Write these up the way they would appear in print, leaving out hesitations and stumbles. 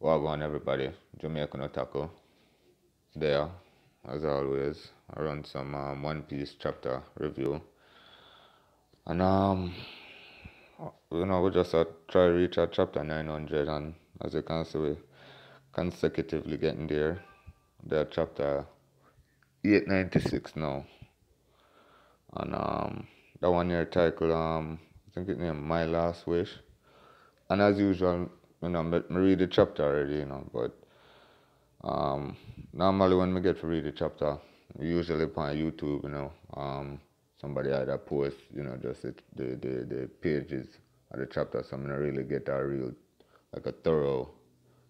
Wagwan everybody, Jamaican Otaku there, as always. I run some One Piece chapter review. And we just try to reach our chapter 900, and as you can see, we consecutively getting there. They're chapter 896 now. And that one here title, I think it named My Last Wish. And as usual, me read the chapter already, but normally when we get to read the chapter, usually upon YouTube, somebody either post, just the pages of the chapter, so I'm gonna really get a real, like a thorough,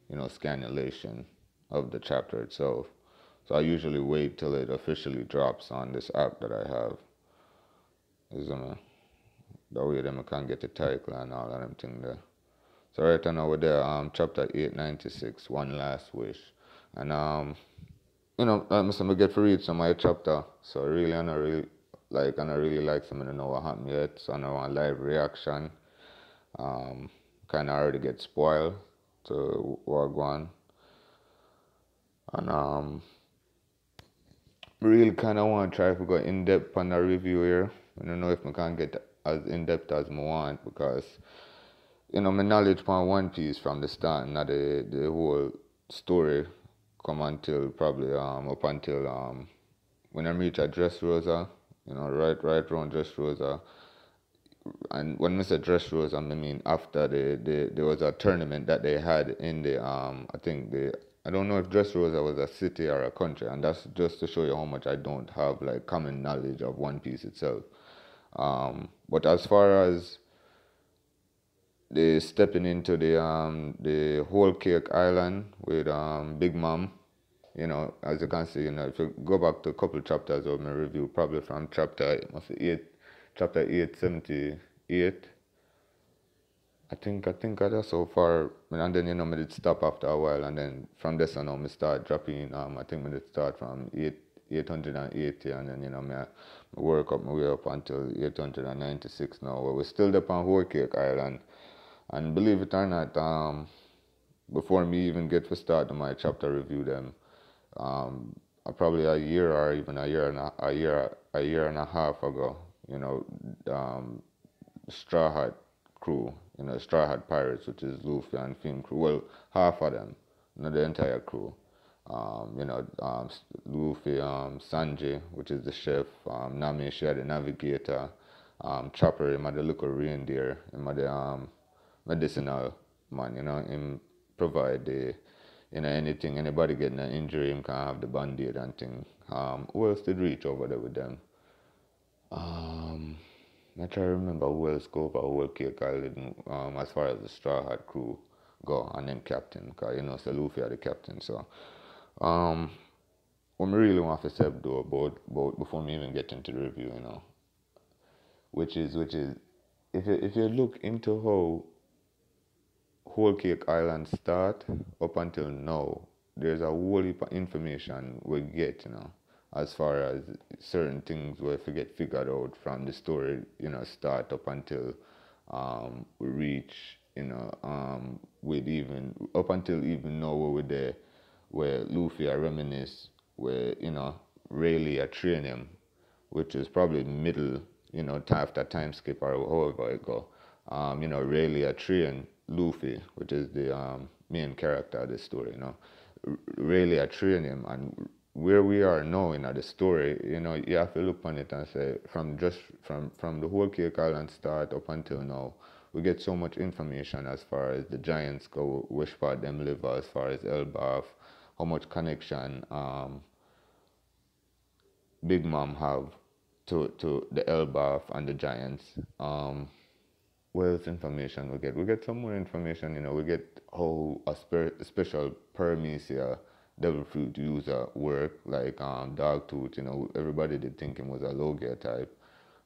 scanulation of the chapter itself. So I usually wait till it officially drops on this app that I have. That way then I can get the title and all of them things there. So right now we're there, chapter 896, One Last Wish. And I get to read some of the chapter, so really I don't really like some of the know what happened yet, so I don't want live reaction. Kinda already get spoiled to what go on. And really kinda want to try to go in depth on the review here. I don't know if I can get as in depth as I want, because my knowledge on One Piece from the start, not the whole story come until probably up until when I reach at Dressrosa, right around Dressrosa. And when I say Dressrosa, I mean after there was a tournament that they had in the I don't know if Dressrosa was a city or a country, and that's just to show you how much I don't have like common knowledge of One Piece itself. But as far as they stepping into the whole cake island with Big Mom, as you can see, if you go back to a couple chapters of my review, probably from chapter 878. I think that's so far, and then I did stop after a while, and then from this on I start dropping. I think I did start from 880, and then I work up my way up until 896 now. Where we're still up on Whole Cake Island, and believe it or not, before me even get to start my chapter review them, probably a year or even a year and a half ago, Straw Hat crew, Straw Hat Pirates, which is Luffy and Film crew. Well, half of them, not the entire crew. Luffy, Sanji, which is the chef, Nami, she had the navigator, Chopper, him had the little reindeer, him had the medicinal man, him provide the, anything, anybody getting an injury, him can have the band-aid and thing. Who else did reach over there with them? I try to remember who else go over Whole Cake Island, as far as the Straw Hat crew go, and then captain, because, so Luffy are the captain, so, what I really want to say though about before me even get into the review, which is, if you look into how Whole Cake Island start up until now, there's a whole heap of information we get, as far as certain things we get figured out from the story, start up until we reach, with even up until even now where we're there, where Luffy I reminisce, where Rayleigh I train him, which is probably middle, after time skip or however it go. Rayleigh I train Luffy, which is the main character of the story, Rayleigh I train him, and where we are now in the story, you have to look on it and say, from the Whole Cake Island start up until now, we get so much information as far as the giants go, which part them live, as far as Elbaf, how much connection Big Mom have to the Elbaf and the giants. What else information we get? We get some more information, we get how a special Paramecia devil fruit user work, like Dogtooth, everybody did think him was a Logia type,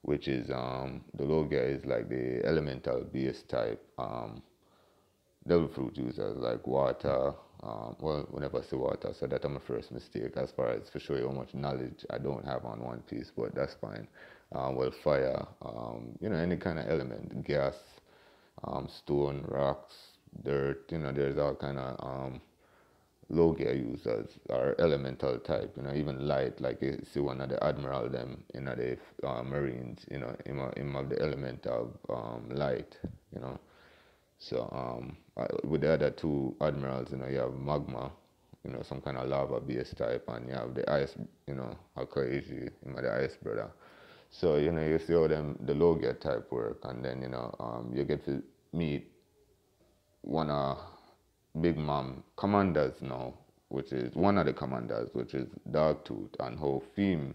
which is the Logia is like the elemental base type devil fruit users, like water. Well, we never see water, so that's my first mistake as far as for show you how much knowledge I don't have on One Piece, but that's fine. Well, fire, any kind of element, gas, stone, rocks, there's all kind of Logia users or elemental type, even light, like you see one of the admiral them in the marines, him have the element of light, you know. So with the other two admirals, you have magma, some kind of lava based type, and you have the ice, Akaiji, the ice brother. So you see how them the Logia type work, and then you get to meet one of Big Mom commanders now, which is one of the commanders, which is Dogtooth, and how Theme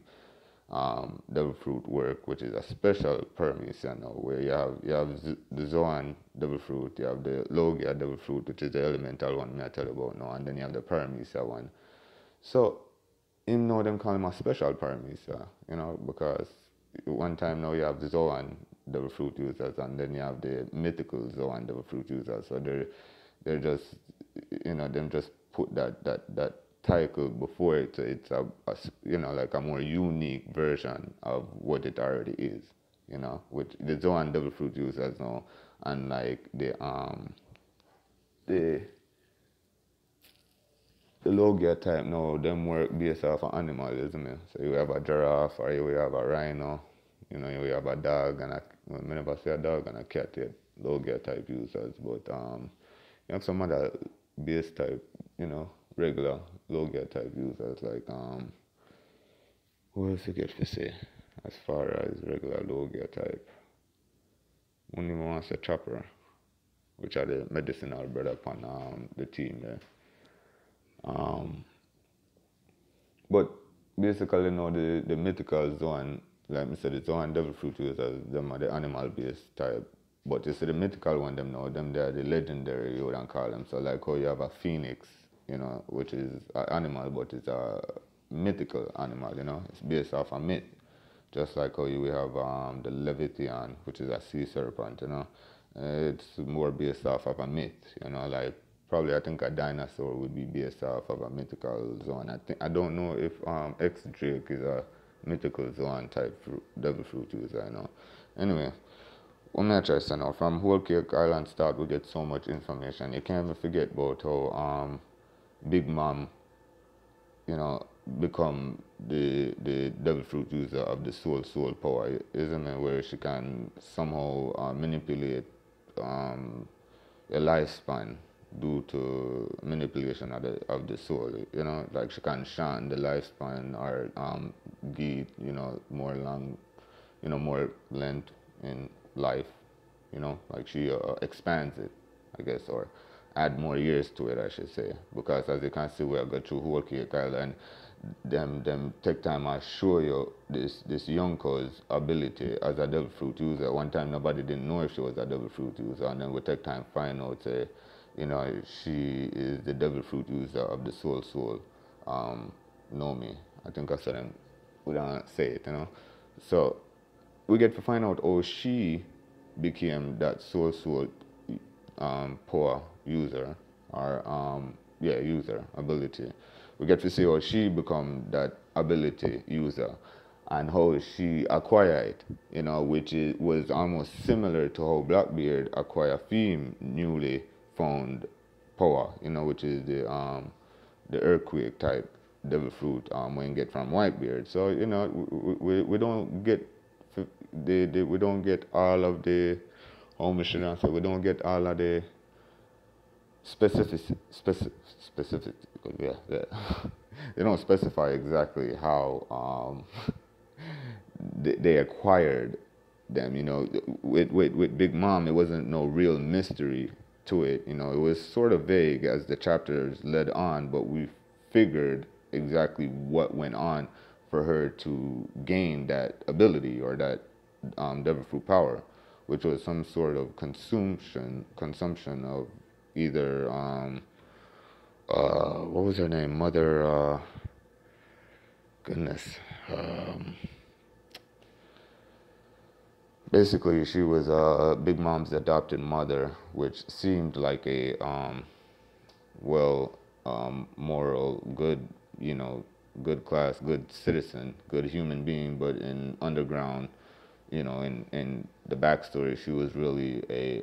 Devil Fruit work, which is a special permission now, where you have the Zoan Devil Fruit, you have the Logia Devil Fruit, which is the elemental one I tell you about now, and then you have the Paramisa one. So him know them call him a special Paramisa, because one time now you have the Zoan Devil Fruit users, and then you have the mythical Zoan Devil Fruit users. So they're just them just put that title before it, so it's like a more unique version of what it already is, which the Zoan Devil Fruit users now, and like the Logia type now, them work based off of animal, isn't it? So you have a giraffe, or you have a rhino, you have a dog and well, I never say a dog and a cat yet, Logia type users, but you have some other base type, regular Logia type users, like what else you get to say as far as regular Logia type? One even wants a chopper, which are the medicinal brother upon the team there. But basically, the mythical zone, like I said, the zone devil fruit users, them are the animal based type. But you see the mythical one, them now, them they are the legendary, you would call them. So like how you have a phoenix, which is an animal, but it's a mythical animal, it's based off a myth. Just like how you have the Leviathan, which is a sea serpent, it's more based off of a myth, like probably I think a dinosaur would be based off of a mythical zone. I don't know if X Drake is a mythical zone type devil fruit user, Anyway, what may I try to say now? From Whole Cake Island start, we get so much information. You can't even forget about how Big Mom, become the devil fruit user of the soul power, isn't it? Where she can somehow manipulate a lifespan due to manipulation of the soul. Like she can shorten the lifespan or give more long, more length in life. Like she expands it, I guess, or add more years to it, I should say. Because as you can see, we have got through Whole Cake Island. Them take time I show you this Yonko's ability as a devil fruit user. One time nobody didn't know if she was a devil fruit user, and then we take time find out she is the devil fruit user of the soul Nomi. I think I said them we don't say it, So we get to find out how she became that soul power user, or user ability. We get to see how she become that ability user and how she acquired it, which was almost similar to how Blackbeard acquired Theme newly found power, which is the earthquake type devil fruit when you get from Whitebeard. So we don't get we don't get all of the we don't get all of the specific, yeah. They don't specify exactly how they acquired them. With Big Mom, it wasn't no real mystery to it. It was sort of vague as the chapters led on, but we figured exactly what went on for her to gain that ability or that devil fruit power, which was some sort of consumption of either what was her name? Mother goodness. Basically she was Big Mom's adopted mother, which seemed like a moral, good, good class, good citizen, good human being, but in underground in the backstory, she was really a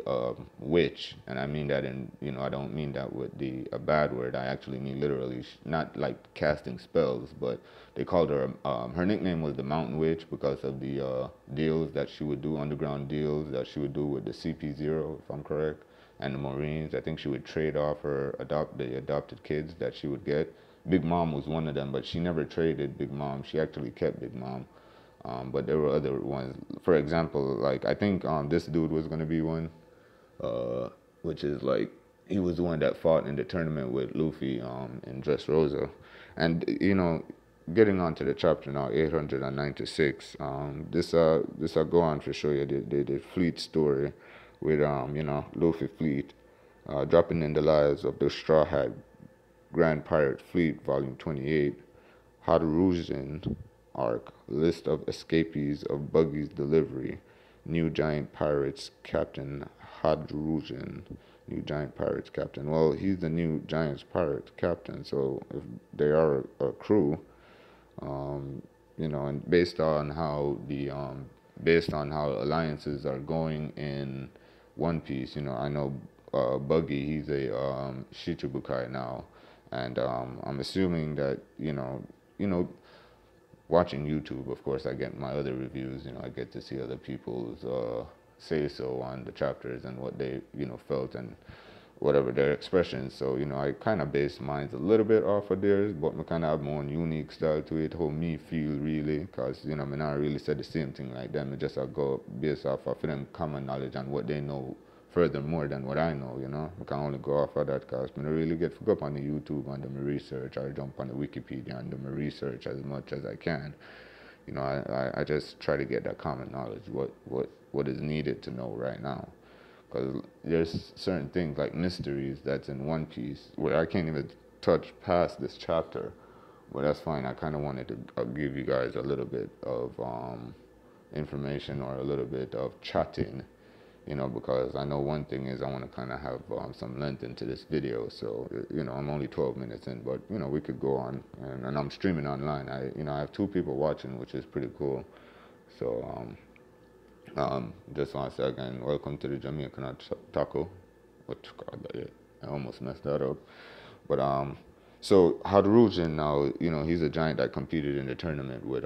witch, and I mean that I don't mean that with a bad word. I actually mean literally, not like casting spells, but they called her. Her nickname was the Mountain Witch because of the deals that she would do, underground deals that she would do with the CP0, if I'm correct, and the Marines. I think she would trade off the adopted kids that she would get. Big Mom was one of them, but she never traded Big Mom. She actually kept Big Mom. But there were other ones. For example, like I think this dude was gonna be one, uh, which is like he was the one that fought in the tournament with Luffy in Dressrosa, and getting on to the chapter now, 896. This I'll go on to show you the fleet story with Luffy fleet dropping in the lives of the Straw Hat Grand Pirate Fleet, Volume 28. Haruzen arc, list of escapees of Buggy's delivery, new giant pirates captain Hadruzen, new giant pirates captain. Well, he's the new giant pirates captain, so if they are a crew, and based on how alliances are going in One Piece, I know Buggy, he's a Shichibukai now, and I'm assuming that watching YouTube, of course, I get my other reviews. I get to see other people's say so on the chapters and what they felt and whatever their expressions. So I kind of base mine a little bit off of theirs, but I kind of have my own unique style to it. How me feel really, because I not really said the same thing like them. It just I go based off of them common knowledge and what they know furthermore than what I know. I can only go off of that because I don't really get hooked up on the YouTube and do my research, or jump on the Wikipedia and do my research as much as I can. I just try to get that common knowledge, what is needed to know right now. Because there's certain things like mysteries that's in One Piece where I can't even touch past this chapter. But that's fine. I kind of wanted to give you guys a little bit of information or a little bit of chatting, because I know one thing is I want to kind of have some length into this video. So, I'm only 12 minutes in, but, we could go on. And I'm streaming online. I have 2 people watching, which is pretty cool. So, just want to say again, welcome to the Jamaican Taco. What I almost messed that up. But so Hadrujen now, he's a giant that competed in the tournament with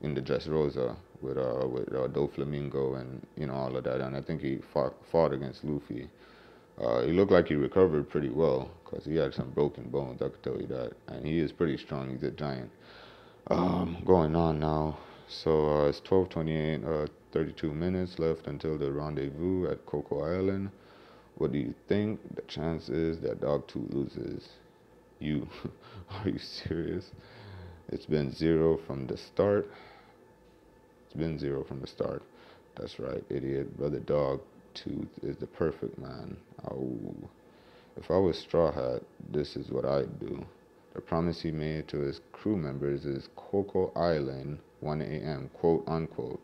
in the Dressrosa with Doflamingo and all of that, and I think he fought against Luffy. He looked like he recovered pretty well because he had some broken bones. I could tell you that, and he is pretty strong. He's a giant. Going on now. So it's 12:28. 32 minutes left until the rendezvous at Coco Island. What do you think? The chance is that Dogtooth loses. You. Are you serious? It's been 0 from the start. It's been 0 from the start. That's right, idiot. Brother Dogtooth is the perfect man. Oh. If I was Straw Hat, this is what I'd do. The promise he made to his crew members is Coco Island, 1 a.m., quote unquote.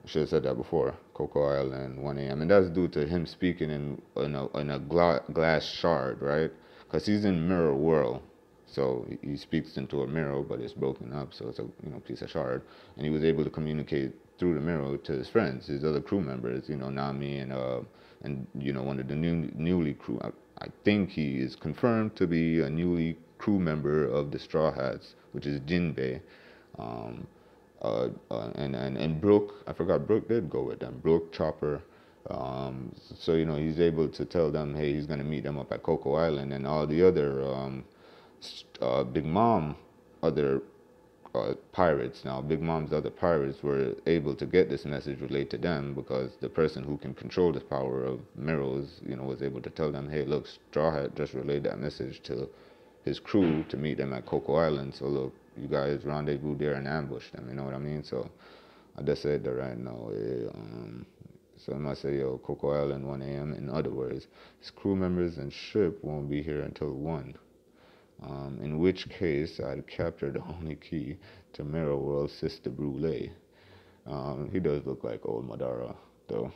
I should have said that before. Coco Island, 1 a.m. And that's due to him speaking in a glass shard, right? Because he's in Mirror World. So he speaks into a mirror, but it's broken up, so it's a piece of shard. And he was able to communicate through the mirror to his friends, his other crew members, Nami and one of the newly crew. I think he is confirmed to be a newly crew member of the Straw Hats, which is Jinbei. And Brook, I forgot Brook did go with them. Brook, Chopper. So he's able to tell them, hey, he's gonna meet them up at Coco Island, and all the other Big Mom, other pirates. Now, Big Mom's other pirates were able to get this message relayed to them because the person who can control the power of mirrors, was able to tell them, hey, look, Straw Hat just relayed that message to his crew to meet them at Coco Island. So look, you guys rendezvous there and ambush them. You know what I mean? So I just said that right now. So I must say, Coco Island, 1 a.m. In other words, his crew members and ship won't be here until 1. In which case, I'd capture the only key to Mirror World, Sister Brule. He does look like old Madara, though.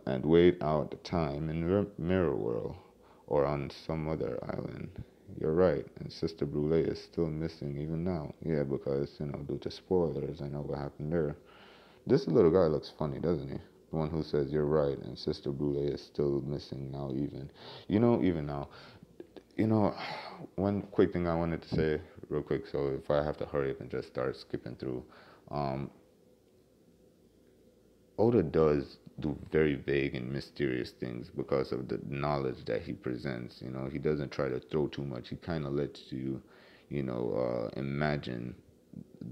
And wait out the time in Mirror World or on some other island. you're right. And Sister Brule is still missing even now. Yeah, because, due to spoilers, I know what happened there. This little guy looks funny, doesn't he? The one who says you're right, and Sister Brule is still missing now, even. Even now. You know, one quick thing I wanted to say real quick, so if I have to hurry up and just start skipping through, um, Oda does do very vague and mysterious things because of the knowledge that he presents. He doesn't try to throw too much. He kind of lets you, imagine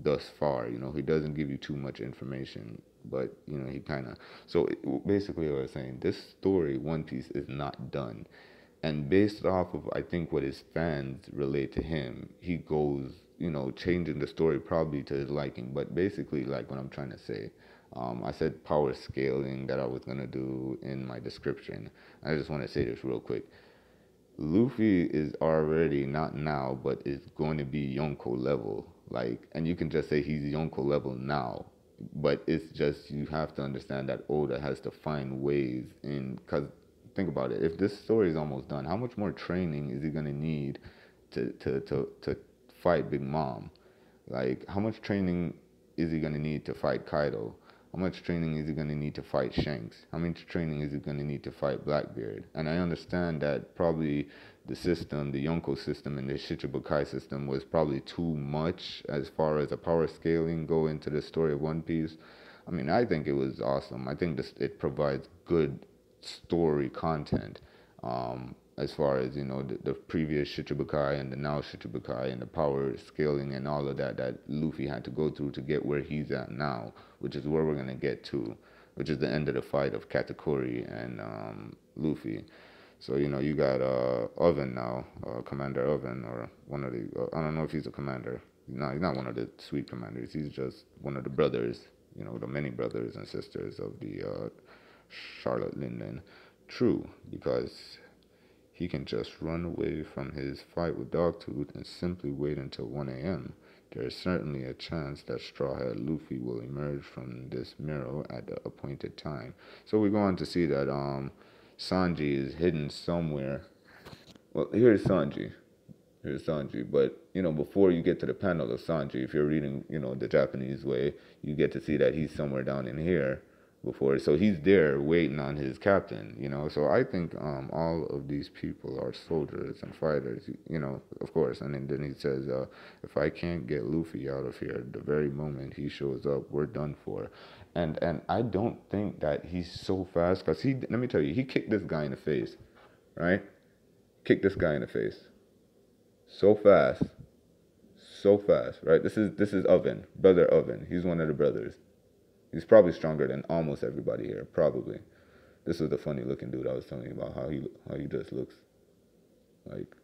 thus far. He doesn't give you too much information, but he kind of. So basically, what I was saying, this story, One Piece, is not done, and based off of I think what his fans relate to him, he goes changing the story probably to his liking. But basically, like what I'm trying to say. I said power scaling that I was gonna do in my description. I just want to say this real quick. Luffy is already not now, but is going to be Yonko level. Like, and you can just say he's Yonko level now, but it's just you have to understand that Oda has to find ways in. Because think about it, if this story is almost done, how much more training is he gonna need to fight Big Mom? Like, how much training is he gonna need to fight Kaido? How much training is he going to need to fight Shanks? How much training is he going to need to fight Blackbeard? And I understand that probably the system, the Yonko system and the Shichibukai system was probably too much as far as a power scaling go into the story of One Piece. I mean, I think it was awesome. I think it provides good story content. As far as the previous Shichibukai and the now Shichibukai and the power scaling and all of that Luffy had to go through to get where he's at now, which is where we're gonna get to, which is the end of the fight of Katakuri and Luffy. So you got Oven now, Commander Oven, or one of the I don't know if he's a commander. No, he's not one of the sweet commanders. He's just one of the brothers, the many brothers and sisters of the Charlotte Linden. True, because he can just run away from his fight with Dogtooth and simply wait until 1 a.m. There is certainly a chance that Strawhead Luffy will emerge from this mirror at the appointed time. So we go on to see that Sanji is hidden somewhere. Well, here's Sanji. Here's Sanji. But, before you get to the panel of Sanji, if you're reading, the Japanese way, you get to see that he's somewhere down in here before. So he's there waiting on his captain, So I think all of these people are soldiers and fighters, of course. And then he says, if I can't get Luffy out of here the very moment he shows up, we're done for. And I don't think that he's so fast, because let me tell you, he kicked this guy in the face, right? Kicked this guy in the face. So fast. So fast, right? This is Oven, brother Oven. He's one of the brothers. He's probably stronger than almost everybody here, probably. This is the funny looking dude I was telling you about, how he just looks like,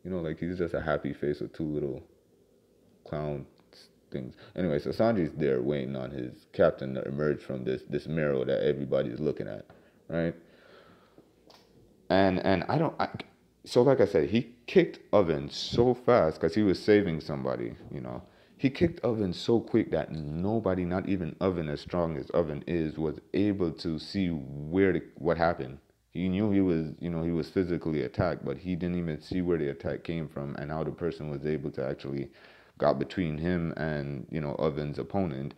like he's just a happy face with two little clown things. Anyway, so Sanji's there waiting on his captain to emerge from this mirror that everybody's looking at, right? And so like I said, he kicked Oven so fast because he was saving somebody, He kicked Oven so quick that nobody, not even Oven as strong as Oven is, was able to see what happened. He knew he was physically attacked, but he didn't even see where the attack came from and how the person was able to actually got between him and, Oven's opponent,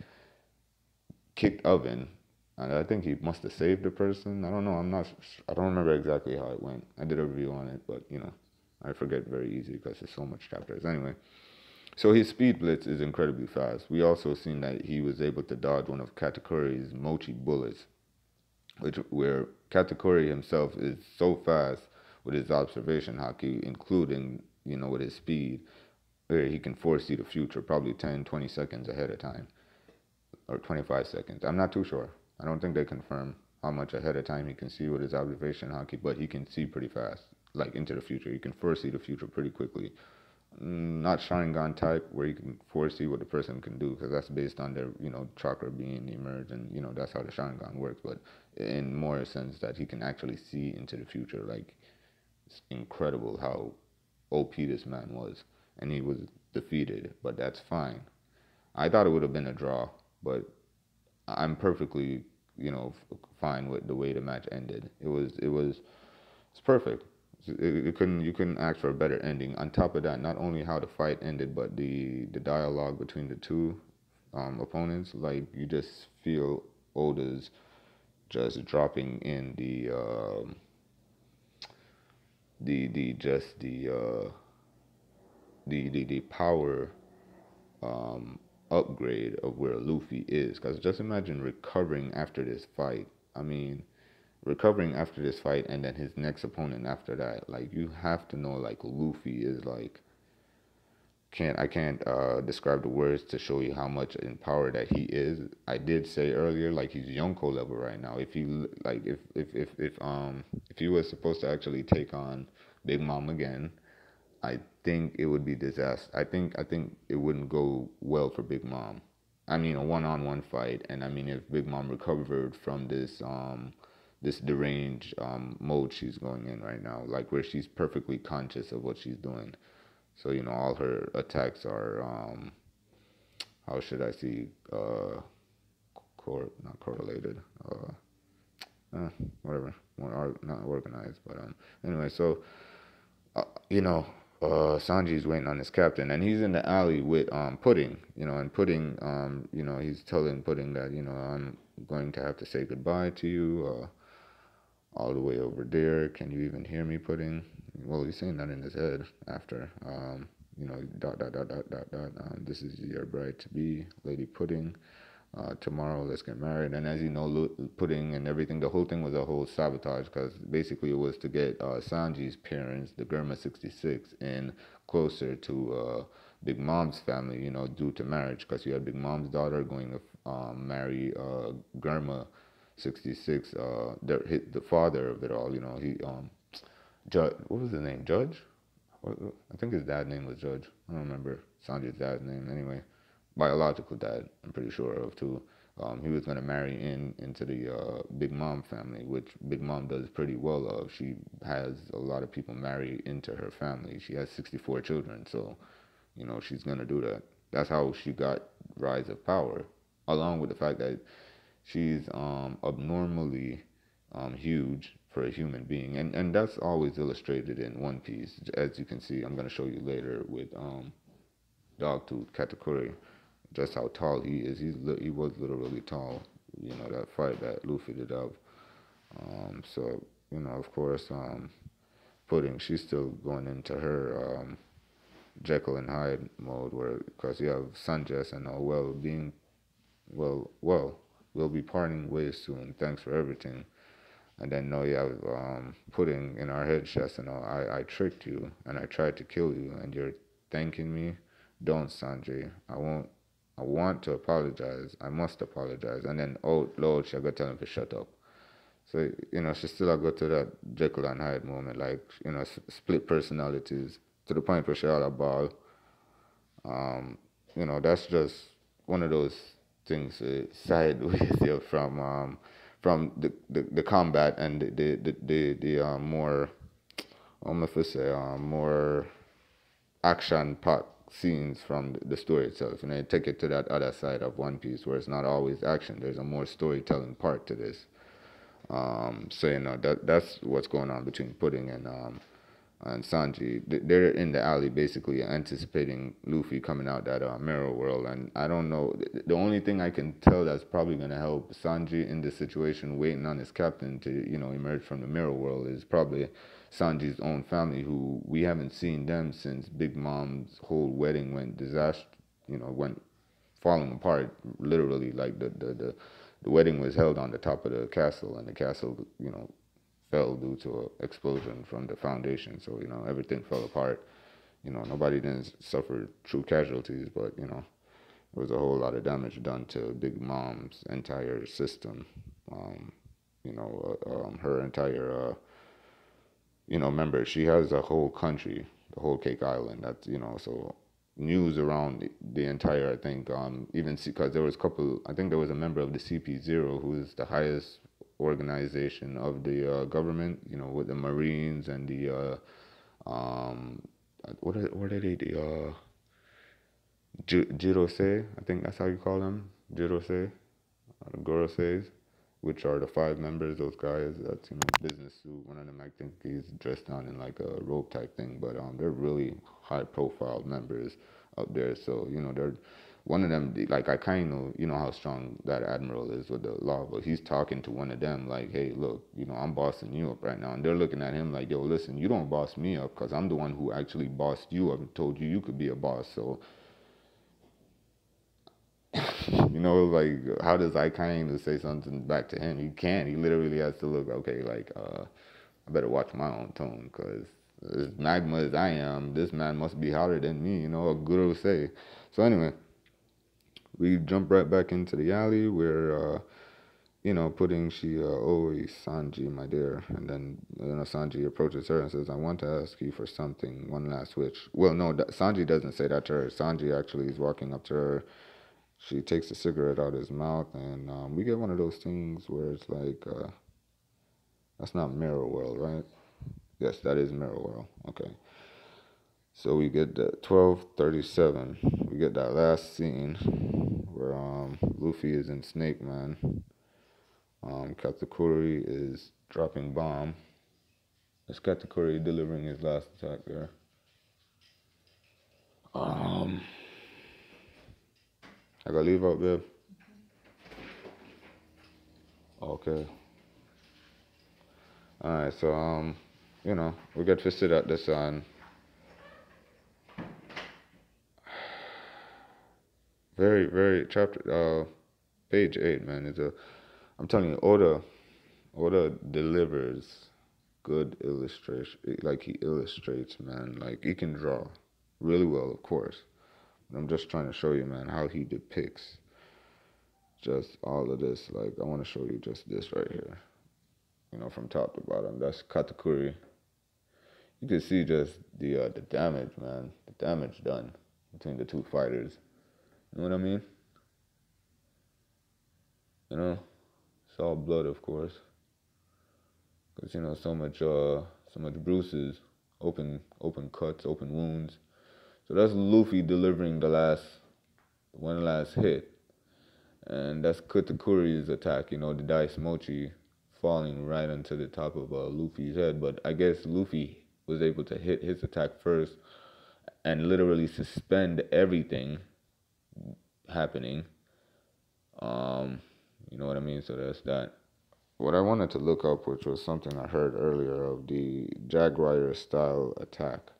kicked Oven. And I think he must have saved the person. I don't know. I don't remember exactly how it went. I did a review on it, but, I forget very easy because there's so much chapters. Anyway. So his speed blitz is incredibly fast. We also seen that he was able to dodge one of Katakuri's Mochi bullets, where Katakuri himself is so fast with his observation haki, including, with his speed, where he can foresee the future probably 10, 20 seconds ahead of time, or 25 seconds. I'm not too sure. I don't think they confirm how much ahead of time he can see with his observation haki, but he can see pretty fast, like into the future. He can foresee the future pretty quickly. Not Sharingan type where you can foresee what the person can do, because that's based on their chakra being emerged, and that's how the Sharingan works. But in more a sense that he can actually see into the future. Like, it's incredible how OP this man was, and he was defeated, but that's fine. I thought it would have been a draw, but I'm perfectly fine with the way the match ended. It's perfect. You couldn't ask for a better ending. On top of that, not only how the fight ended, but the dialogue between the two opponents. Like you just feel Oda's just dropping in the just the power um, upgrade of where Luffy is. Because just imagine recovering after this fight. I mean, recovering after this fight and then his next opponent after that. Like you have to know, like Luffy is like I can't describe the words to show you how much in power that he is. I did say earlier, like he's Yonko level right now. If he like if he was supposed to actually take on Big Mom again, I think it would be disaster. I think it wouldn't go well for Big Mom. I mean, a one-on-one fight, and I mean, if Big Mom recovered from this deranged mode she's going in right now, like where she's perfectly conscious of what she's doing. So all her attacks are how should I see not correlated. Whatever, not organized, but anyway. So uh, you know, Sanji's waiting on his captain, and he's in the alley with Pudding. And Pudding, he's telling Pudding that I'm going to have to say goodbye to you all the way over there. Can you even hear me, Pudding? Well, he's saying that in his head after. Dot dot dot dot dot dot. This is your bride to be, Lady Pudding. Tomorrow let's get married. And as you know, Pudding and everything, the whole thing was a whole sabotage because basically it was to get Sanji's parents, the Germa 66, in closer to Big Mom's family, due to marriage, because you had Big Mom's daughter going to marry Germa 66, the father of it all. He Judge, what was his name? Judge? I think his dad's name was Judge. I don't remember Sanji's dad's name. Anyway, biological dad, I'm pretty sure of too. He was gonna marry into the Big Mom family, which Big Mom does pretty well of. She has a lot of people marry into her family. She has 64 children, so she's gonna do that. That's how she got rise of power, along with the fact that she's abnormally huge for a human being, and that's always illustrated in One Piece, as you can see. I'm gonna show you later with Dogtooth Katakuri, just how tall he is. He was literally tall. That fight that Luffy did have. So of course, Pudding, she's still going into her Jekyll and Hyde mode, where because you have Sanjay and we'll be parting ways soon. Thanks for everything. And then no, you have Pudding in our head chest. I tricked you and I tried to kill you, and you're thanking me. Don't, Sanjay. I won't. I want to apologize. I must apologize. And then, oh Lord, she got to tell him to shut up. So she still got to that Jekyll and Hyde moment, like split personalities to the point where she had a ball. Um, that's just one of those things side with you from the combat and the more I'm gonna say more action packed scenes from the story itself. Take it to that other side of One Piece where it's not always action. There's a more storytelling part to this. So that's what's going on between Pudding and Sanji. They're in the alley basically anticipating Luffy coming out that mirror world, and I don't know. The only thing I can tell that's probably gonna help Sanji in this situation, waiting on his captain to emerge from the mirror world, is probably Sanji's own family, who we haven't seen them since Big Mom's whole wedding went disaster. Went falling apart literally. Like the wedding was held on the top of the castle, and the castle fell due to an explosion from the foundation. So everything fell apart. Nobody didn't suffer true casualties, but there was a whole lot of damage done to Big Mom's entire system. Um, her entire remember, she has a whole country, the whole Cake Island. That's so news around the entire. I think even because there was a couple. I think there was a member of the CP0 who is the highest organization of the government. With the Marines and the what are they? The Jirosei. I think that's how you call them. Jirosei, Goroseis, which are the five members. Those guys, that's business suit. One of them, I think, he's dressed down in like a robe type thing, but they're really high profile members up there. So they're one of them. Like I kind of how strong that admiral is with the law, but he's talking to one of them like, hey, look, I'm bossing you up right now, and they're looking at him like, yo, listen, you don't boss me up because I'm the one who actually bossed you up and told you could be a boss. So like how does I kind of say something back to him? He can't. He literally has to look, okay, like I better watch my own tone because as magma as I am, this man must be hotter than me. A guru say. So anyway, we jump right back into the alley where putting she oh Sanji, my dear, and then Sanji approaches her and says, I want to ask you for something, one last wish. Well, no, Sanji doesn't say that to her. Sanji actually is walking up to her. She takes a cigarette out of his mouth, and we get one of those things where it's like, that's not Mirror World, right? Yes, that is Mirror World. Okay. So we get the 12:37. We get that last scene where Luffy is in Snake Man. Katakuri is dropping bomb. Is Katakuri delivering his last attack there? I gotta leave out there. Okay. Alright, so we get fisted at this on very, very chapter page 8, man. I'm telling you, Oda delivers good illustration. Like he illustrates, man. Like he can draw really well, of course. But I'm just trying to show you, man, how he depicts just all of this. Like I want to show you just this right here. From top to bottom. That's Katakuri. You can see just the damage, man. The damage done between the two fighters. You know what I mean? It's all blood, of course. Because so much bruises, open cuts, open wounds. So that's Luffy delivering one last hit, and that's Katakuri's attack. The Dice Mochi falling right onto the top of Luffy's head. But I guess Luffy was able to hit his attack first and literally suspend everything happening. You know what I mean? So that's that. What I wanted to look up, which was something I heard earlier, of the Jaguar style attack.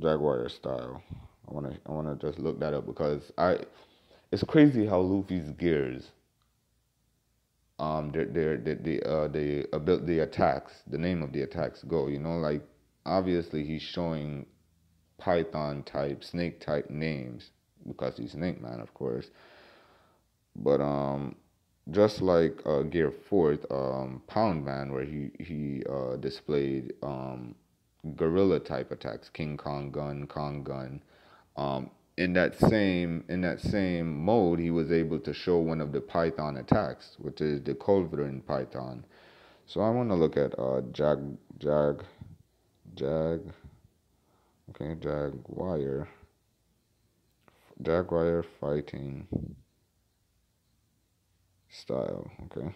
Jaguar style. I wanna just look that up because it's crazy how Luffy's gears, the attacks, the name of the attacks go. Like obviously he's showing Python type, snake type names because he's Snake Man, of course. But just like Gear Fourth, Pound Man, where he displayed gorilla type attacks, King Kong Gun. In that same mode, he was able to show one of the Python attacks, which is the Culverin Python. So I want to look at Jaguar fighting style. Okay.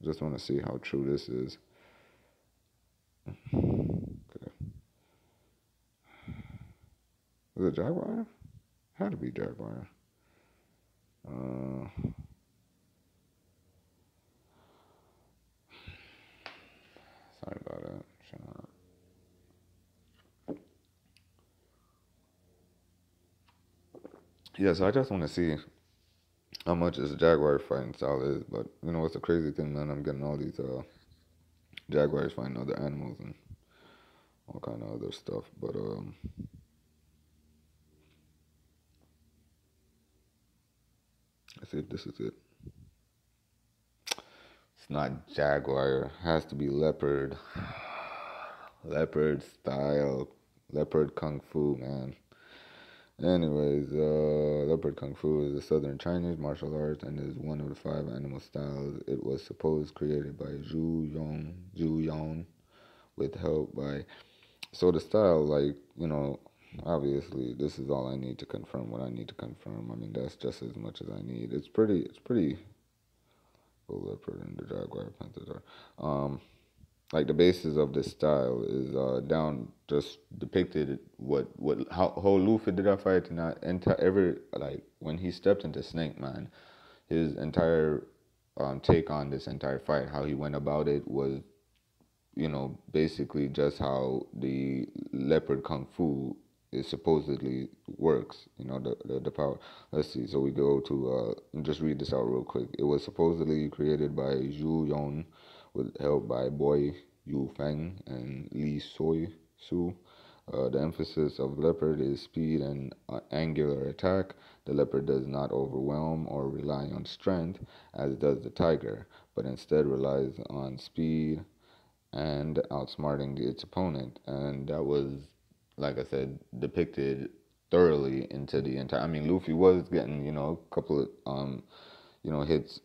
Just want to see how true this is. Okay. Was it Jaguar? Had to be Jaguar. Sorry about that. Yeah, so I just want to see how much this Jaguar fighting style is. But what's the crazy thing, man? I'm getting all these Jaguars fighting other animals and all kind of other stuff. But let's see if this is it. It's not Jaguar. It has to be leopard. Leopard style. Leopard Kung Fu, man. Anyways, Leopard Kung Fu is a southern Chinese martial art and is one of the 5 animal styles. It was supposed created by Zhu Yong with help by... So the style, like, obviously, this is all I need to confirm what I need to confirm. I mean, that's just as much as I need. It's pretty bull leopard and the jaguar panther. Like the basis of this style is down just depicted what how Luffy did that fight and every like when he stepped into Snake Man, his entire take on this entire fight, how he went about it was basically just how the leopard kung fu is supposedly works. The power. Let's see. So we go to just read this out real quick. It was supposedly created by Zhu Yon, with help by Boy Yu Feng and Li Soi Su. The emphasis of leopard is speed and angular attack. The leopard does not overwhelm or rely on strength, as does the tiger, but instead relies on speed, and outsmarting its opponent. And that was, like I said, depicted thoroughly into the entire. I mean, Luffy was getting, a couple of, hits.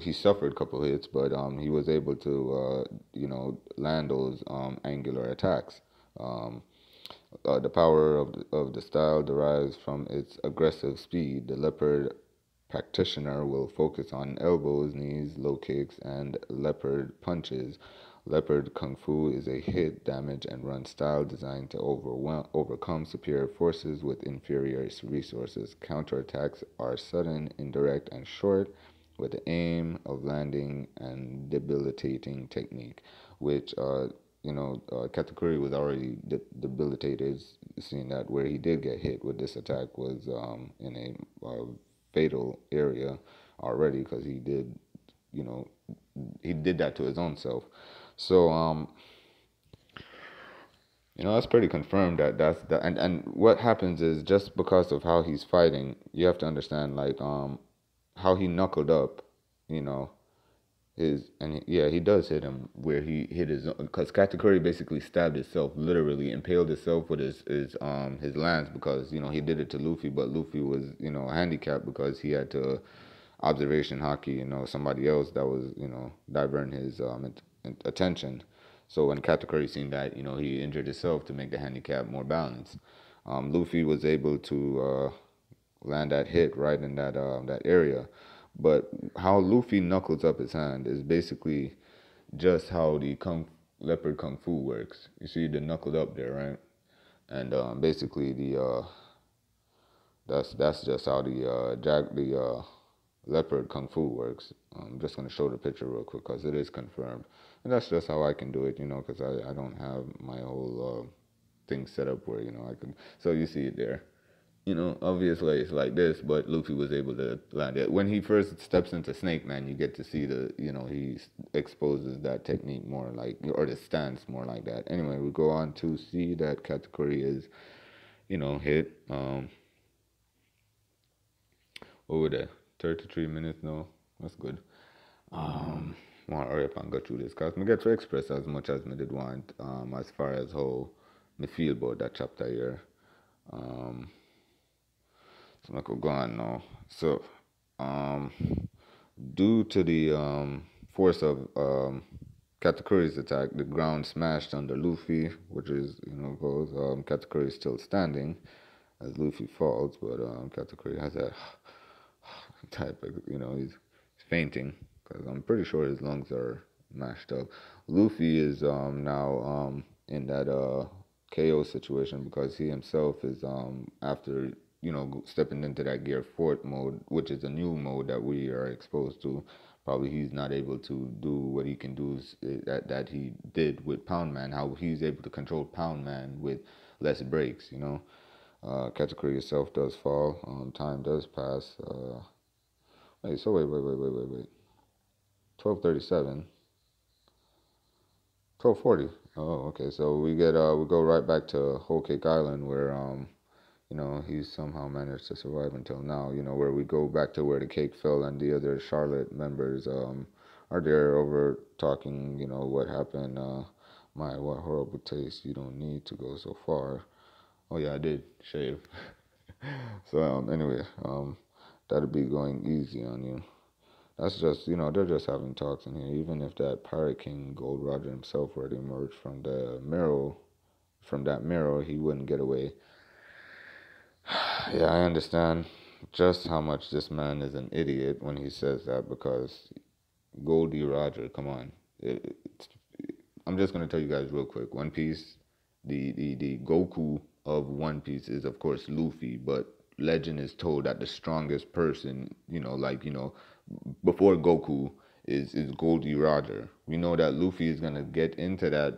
He suffered a couple of hits, but he was able to, land those angular attacks. Um, the power of the style derives from its aggressive speed. The leopard practitioner will focus on elbows, knees, low kicks, and leopard punches. Leopard Kung Fu is a hit, damage, and run style designed to overcome superior forces with inferior resources. Counterattacks are sudden, indirect, and short, with the aim of landing and debilitating technique, which Katakuri was already debilitated, seeing that where he did get hit with this attack was in a fatal area already, because you know, he did that to his own self. So, that's pretty confirmed that's the and what happens is, just because of how he's fighting, you have to understand, like, how he knuckled up, you know, yeah, he does hit him where he hit his, because Katakuri basically stabbed himself, literally impaled himself with his lance, because he did it to Luffy, but Luffy was handicapped because he had to observation hockey, somebody else that was diverting his attention. So when Katakuri seen that, he injured himself to make the handicap more balanced. Luffy was able to land that hit right in that area. But how Luffy knuckles up his hand is basically just how the leopard kung fu works. You see the knuckled up there, right? And basically that's just how the leopard kung fu works. I'm just gonna show the picture real quick because it is confirmed, and that's just how I can do it, because I don't have my whole thing set up where I can. So you see it there. Obviously it's like this, but Luffy was able to land it. When he first steps into Snake Man, you get to see he exposes that technique more, like, or the stance more like that. Anyway, we go on to see that Katakuri is, hit. Over there, 33 minutes now. That's good. Want to hurry up and go through this, because I get to express as much as I did want, as far as how me feel about that chapter here. So I could go on now. So, due to the force of Katakuri's attack, the ground smashed under Luffy, which is, goes, Katakuri is still standing as Luffy falls, but Katakuri has that type of, he's fainting, because I'm pretty sure his lungs are mashed up. Luffy is now in that KO situation, because he himself is after stepping into that Gear 4 mode, which is a new mode that we are exposed to. Probably he's not able to do what he can do that he did with Pound Man. How he's able to control Pound Man with less breaks. Katakuri itself does fall. Time does pass. Wait. So wait. 12:37. 12:40. Oh, okay. So we go right back to Whole Cake Island, where he's somehow managed to survive until now. Where we go back to where the cake fell, and the other Charlotte members are there over talking. What happened. What horrible taste. You don't need to go so far. Oh yeah, I did shave. So anyway, that'll be going easy on you. That's just, they're just having talks in here. Even if that Pirate King Gold Roger himself were to emerge from the Merrill from that mirror, he wouldn't get away. Yeah, I understand just how much this man is an idiot when he says that, because Goldie Roger, come on. It's, I'm just gonna tell you guys real quick. One Piece, the Goku of One Piece is of course Luffy, but legend is told that the strongest person, before Goku is Goldie Roger. We know that Luffy is gonna get into that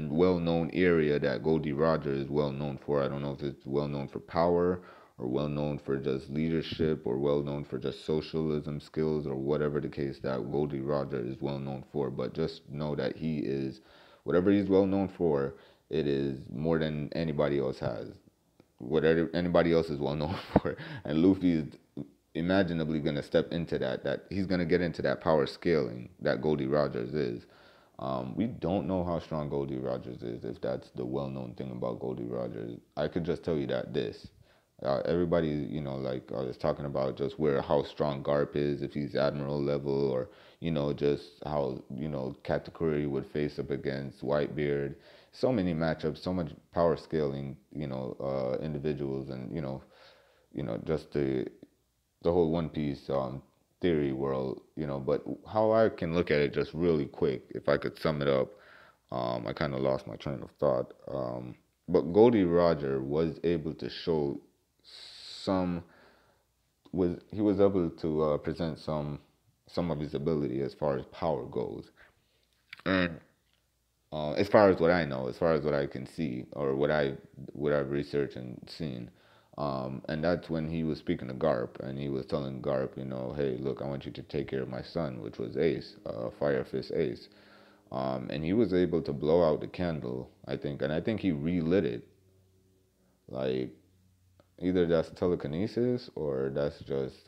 well known area that Goldie Roger is well known for. I don't know if it's well known for power, or well known for just leadership, or well known for just socialism skills, or whatever the case that Goldie Roger is well known for. But just know that he is, whatever he's well known for, it is more than anybody else has. Whatever anybody else is well known for, and Luffy is imaginably going to step into that he's going to get into that power scaling that Goldie Rogers is. We don't know how strong Goldie Rogers is, if that's the well-known thing about Goldie Rogers. I could just tell you that everybody, like I was talking about, just where how strong Garp is, if he's admiral level, or just how Katakuri would face up against Whitebeard. So many matchups, so much power scaling, individuals, and just the whole One Piece theory world, But how I can look at it just really quick, if I could sum it up, I kind of lost my train of thought. But Goldie Roger was able to show some was he was able to present some of his ability as far as power goes, and as far as what I know, as far as what I can see, or what I've researched and seen. And that's when he was speaking to Garp, and he was telling Garp, hey, look, I want you to take care of my son, which was Ace, Fire Fist Ace. And he was able to blow out the candle, I think, and I think he relit it. Like, either that's telekinesis, or that's just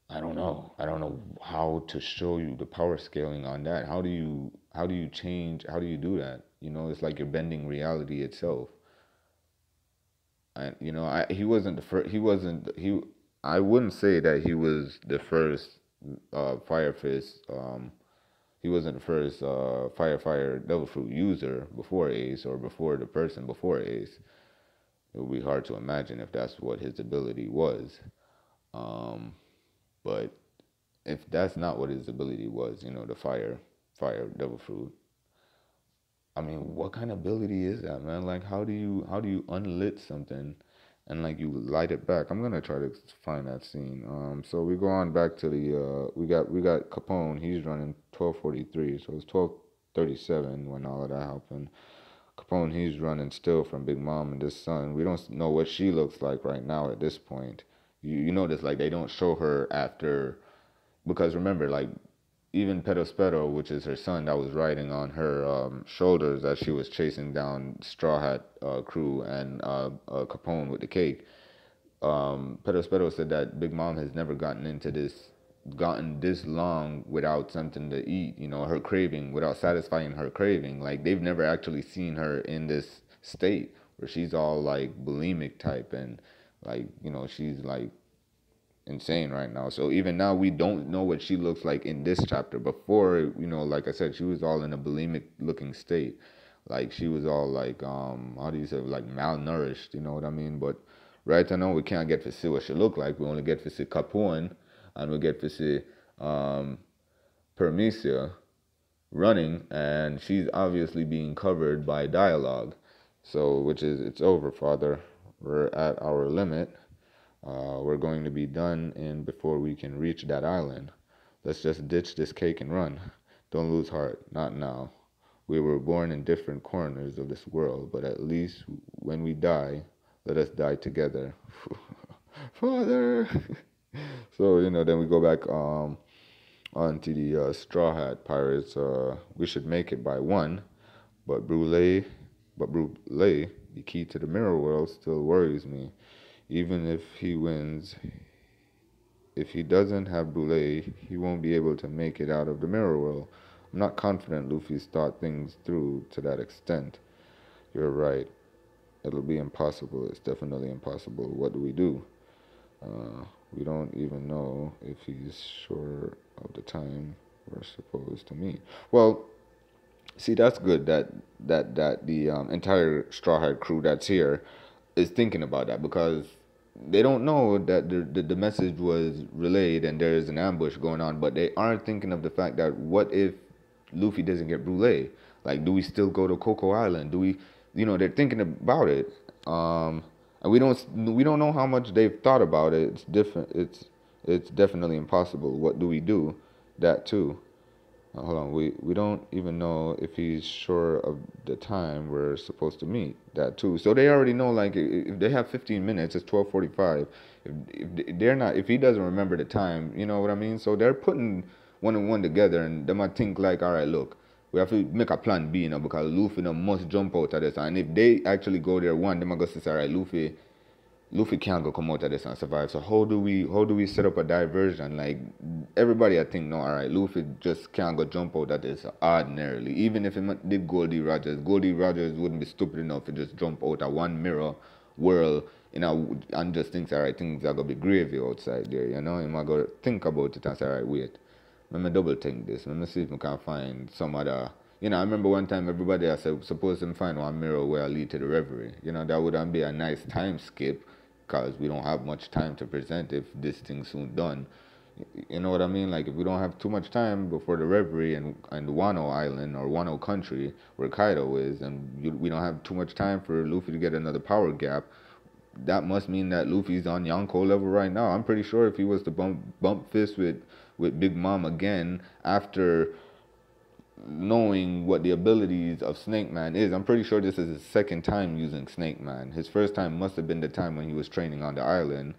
I don't know. I don't know how to show you the power scaling on that. How do you change? How do you do that? It's like you're bending reality itself. And he wasn't the first. He wasn't he. I wouldn't say that he was the first Fire Fist. He wasn't the first Fire Devil Fruit user before Ace, or before the person before Ace. It would be hard to imagine if that's what his ability was. Um, but if that's not what his ability was, the fire devil fruit. I mean, what kind of ability is that, man? Like, how do you unlit something, and like you light it back? I'm gonna try to find that scene. So we go on back to the we got Capone. He's running 12:43, so it's 12:37 when all of that happened. Capone, he's running still from Big Mom and this son. We don't know what she looks like right now at this point. You notice, like, they don't show her after, because remember, like, even Pedospedo, which is her son, that was riding on her shoulders as she was chasing down Straw Hat crew, and Capone with the cake. Pedospedo said that Big Mom has never gotten this long without something to eat, her craving, without satisfying her craving. Like, they've never actually seen her in this state where she's all like bulimic type, and like, she's like insane right now. So even now, we don't know what she looks like in this chapter. Before, like I said, she was all in a bulimic looking state. Like, she was all like, how do you say, like malnourished, you know what I mean? But right now, we can't get to see what she look like. We only get to see Capone, and we get to see Permesia running, and she's obviously being covered by dialogue. So, which is, it's over, father. We're at our limit. We're going to be done in before we can reach that island. Let's just ditch this cake and run. Don't lose heart, not now. We were born in different corners of this world, but at least when we die, let us die together. Father! So, then we go back onto the Straw Hat Pirates. We should make it by one, but Brule, the key to the mirror world, still worries me. Even if he wins, if he doesn't have Brule, he won't be able to make it out of the mirror world. I'm not confident Luffy's thought things through to that extent. You're right. It'll be impossible. It's definitely impossible. What do we do? We don't even know if he's sure of the time we're supposed to meet. Well, See, that's good that the entire Straw Hat crew that's here is thinking about that, because they don't know that the message was relayed and there is an ambush going on, but they aren't thinking of the fact that what if Luffy doesn't get brulee? Like, do we still go to Coco Island? Do we, they're thinking about it. And we don't know how much they've thought about it. It's different. It's definitely impossible. What do we do? That too. Hold on, we don't even know if he's sure of the time we're supposed to meet. That too. So they already know, like, if they have 15 minutes, it's 12:45. If they're not, if he doesn't remember the time, you know what I mean. So they're putting one and one together, and they might think like, all right, look, we have to make a plan B, because Luffy must jump out of this. And if they actually go there one, they might go say, all right, Luffy can't go come out of this and survive. So how do we set up a diversion? Like, everybody I think no, all right, Luffy just can't go jump out of this ordinarily. Even if it did Goldie Rogers wouldn't be stupid enough to just jump out of one mirror world, and just thinks, all right, things are gonna be gravy outside there. He might go think about it and say, all right, wait, let me double think this. Let me see if we can find some other. I remember one time everybody I said, suppose them find one mirror where I lead to the reverie. That wouldn't be a nice time skip, because we don't have much time to present if this thing's soon done. You know what I mean? Like, if we don't have too much time before the reverie and Wano Island or Wano Country where Kaido is, and we don't have too much time for Luffy to get another power gap, that must mean that Luffy's on Yonko level right now. I'm pretty sure if he was to bump fists with Big Mom again after knowing what the abilities of Snake Man is. I'm pretty sure this is his second time using Snake Man. His first time must have been the time when he was training on the island.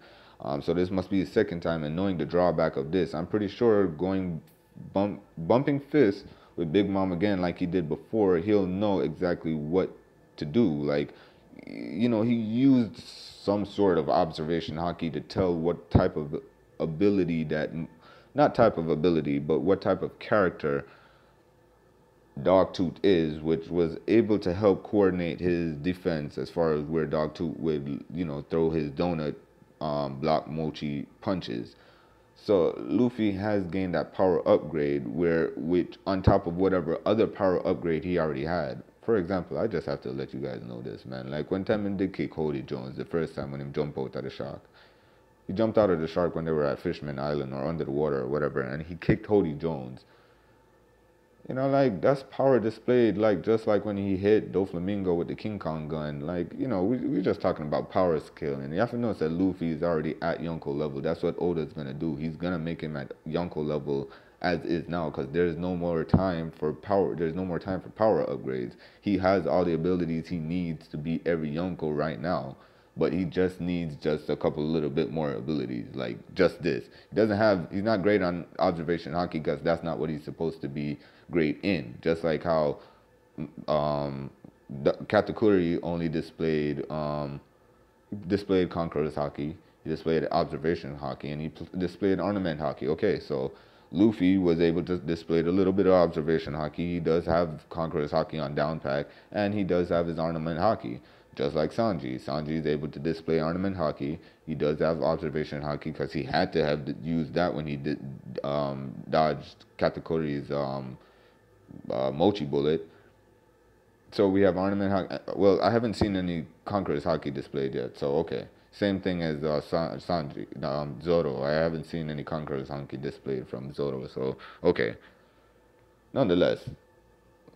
So this must be his second time, and knowing the drawback of this, I'm pretty sure going bumping fists with Big Mom again like he did before, he'll know exactly what to do. Like, he used some sort of observation hockey to tell what type of ability that, not type of ability, but what type of character Dogtooth is, which was able to help coordinate his defense as far as where Dogtooth would, throw his donut block mochi punches. So Luffy has gained that power upgrade which on top of whatever other power upgrade he already had. For example, I just have to let you guys know this, man. Like, when Temin did kick Hody Jones the first time when he jumped out of the shark. He jumped out of the shark when they were at Fishman Island or under the water or whatever, and he kicked Hody Jones. Like, that's power displayed, like, just like when he hit Doflamingo with the King Kong gun. Like, we're just talking about power skill. And you have to notice that Luffy is already at Yonko level. That's what Oda's going to do. He's going to make him at Yonko level as is now, because there's no more time for power. There's no more time for power upgrades. He has all the abilities he needs to be every Yonko right now. But he just needs just a couple little bit more abilities, like just this. He's not great on observation hockey, because that's not what he's supposed to be great in. Just like how Katakuri only displayed Conqueror's hockey, he displayed observation hockey, and he displayed ornament hockey. Okay, so Luffy was able to display a little bit of observation hockey. He does have Conqueror's hockey on down pack, and he does have his ornament hockey. Just like Sanji. Sanji is able to display ornament hockey. He does have observation hockey, because he had to have used that when he did dodged Katakuri's mochi bullet. So we have ornament hockey. Well, I haven't seen any Conqueror's hockey displayed yet. So okay, same thing as Sanji, Zoro. I haven't seen any Conqueror's hockey displayed from Zoro. So okay, nonetheless,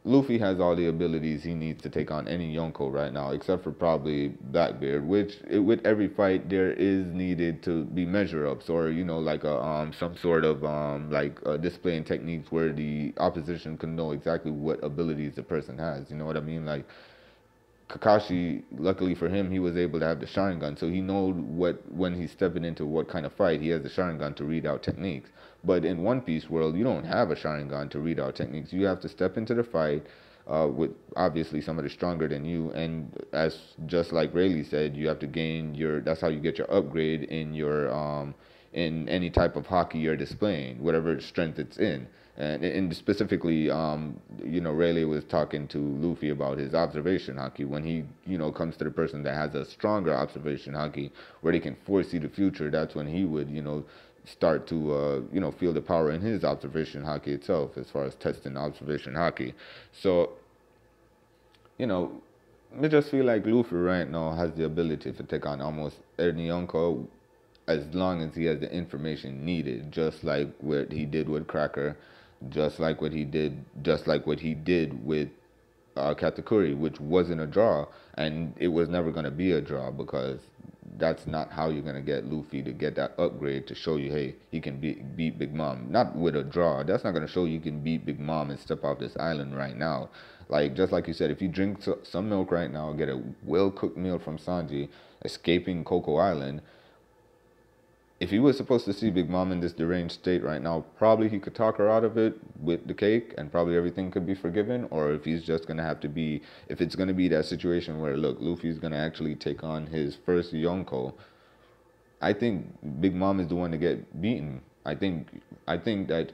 Luffy has all the abilities he needs to take on any Yonko right now, except for probably Blackbeard, which with every fight there is needed to be measure ups, or like a some sort of displaying techniques where the opposition can know exactly what abilities the person has. You know what I mean? Like, Kakashi, luckily for him, he was able to have the Sharingan, so he knows when he's stepping into what kind of fight, he has the Sharingan to read out techniques. But in One Piece world, you don't have a Sharingan to read out techniques. You have to step into the fight with obviously somebody stronger than you, and as just like Rayleigh said, you have to gain your. That's how you get your upgrade in your in any type of hockey you're displaying, whatever strength it's in. And specifically, Rayleigh was talking to Luffy about his observation hockey. When he, comes to the person that has a stronger observation hockey, where they can foresee the future, that's when he would, start to feel the power in his observation hockey itself, as far as testing observation hockey. So you know, I just feel like Luffy right now has the ability to take on almost any uncle as long as he has the information needed, just like what he did with Cracker, just like what he did with Katakuri, which wasn't a draw, and it was never going to be a draw because that's not how you're going to get Luffy to get that upgrade to show you, hey, he can beat Big Mom. Not with a draw. That's not going to show you can beat Big Mom and step off this island right now. Like, just like you said, if you drink some milk right now, get a well-cooked meal from Sanji, escaping Coco Island, if he was supposed to see Big Mom in this deranged state right now, probably he could talk her out of it with the cake and probably everything could be forgiven. Or if he's just going to have to be, if it's going to be that situation where, look, Luffy's going to actually take on his first Yonko, I think Big Mom is the one to get beaten. I think that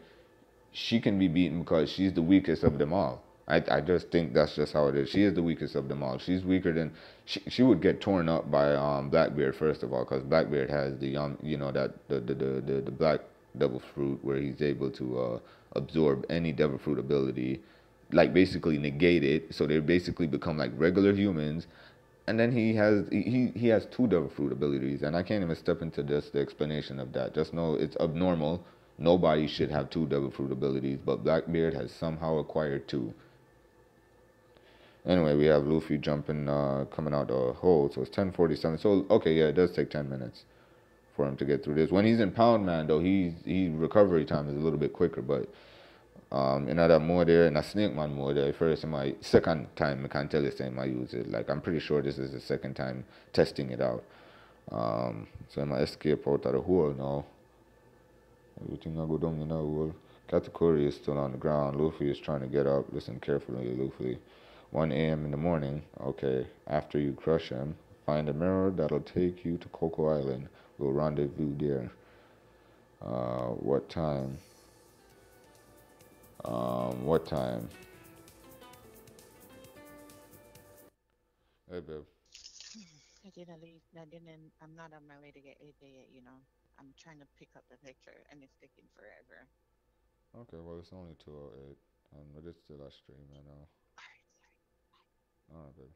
she can be beaten because she's the weakest of them all. I just think that's just how it is. She is the weakest of them all. She's weaker than she would get torn up by Blackbeard first of all, because Blackbeard has the that the black devil fruit where he's able to absorb any devil fruit ability, like basically negate it. So they basically become like regular humans. And then he has two devil fruit abilities, and I can't even step into just the explanation of that. Just know it's abnormal. Nobody should have two devil fruit abilities, but Blackbeard has somehow acquired two. Anyway, we have Luffy jumping, coming out the hole, so it's 10:47. So okay, yeah, it does take 10 minutes for him to get through this. When he's in Pound Man, though, he recovery time is a little bit quicker, but in that more there, and a Snake Man more there. First, in my second time, I can't tell you saying I use it. Like I'm pretty sure this is the second time testing it out. So I might escape out of the hole now. Everything I go down in that hole. Katakuri is still on the ground. Luffy is trying to get up. Listen carefully, Luffy. 1 a.m. in the morning. Okay, after you crush him, find a mirror that'll take you to Coco Island. We'll rendezvous there. What time? What time? Hey, babe. I didn't leave. I didn't. I'm not on my way to get AJ yet. I'm trying to pick up the picture, and it's taking forever. Okay, well, it's only 2:08, but it's still a stream right now. All right, sorry. Alright, babe.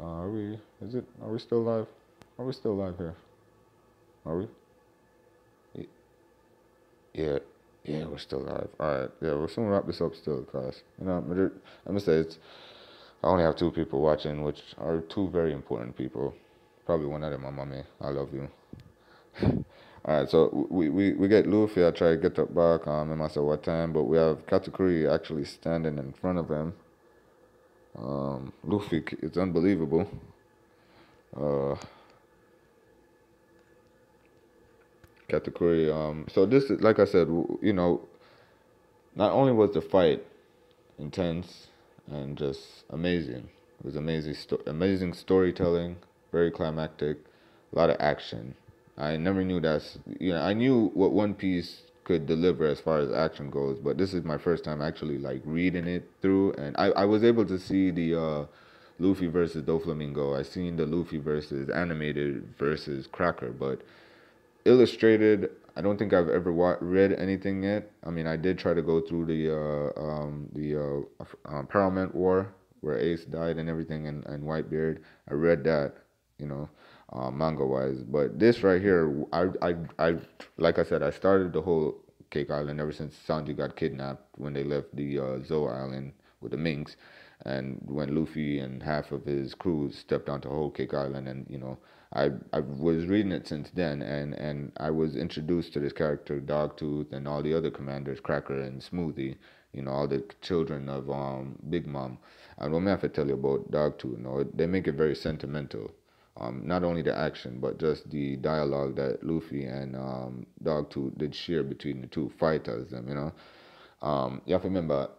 Are we? Is it? Are we still live? Are we still live here? Are we? Yeah, yeah, we're still live. All right, yeah, we'll soon wrap this up still, cause I'm gonna say it's. I only have two people watching, which are two very important people. Probably one of them, my mommy. I love you. All right, so we get Luffy. I try to get that back. In myself what time, but we have Katakuri actually standing in front of him. Luffy, it's unbelievable. Uh, Katakuri. So this is like I said. Not only was the fight intense and just amazing. It was amazing, amazing storytelling, very climactic, a lot of action. I never knew I knew what One Piece could deliver as far as action goes, but this is my first time actually like reading it through, and I was able to see the Luffy versus Doflamingo. I seen the Luffy versus animated versus Cracker, but illustrated, I don't think I've ever read anything yet. I mean, I did try to go through the Paramount War where Ace died and everything, and Whitebeard. I read that, you know, manga wise. But this right here, I like I said, I started the whole Cake Island ever since Sanji got kidnapped when they left the Zo Island with the Minks, and when Luffy and half of his crew stepped onto Whole Cake Island, and I was reading it since then, and I was introduced to this character Dogtooth and all the other commanders, Cracker and Smoothie, all the children of Big Mom. I don't have to tell you about Dogtooth. They make it very sentimental. Not only the action, but just the dialogue that Luffy and Dogtooth did share between the two fighters. You have to remember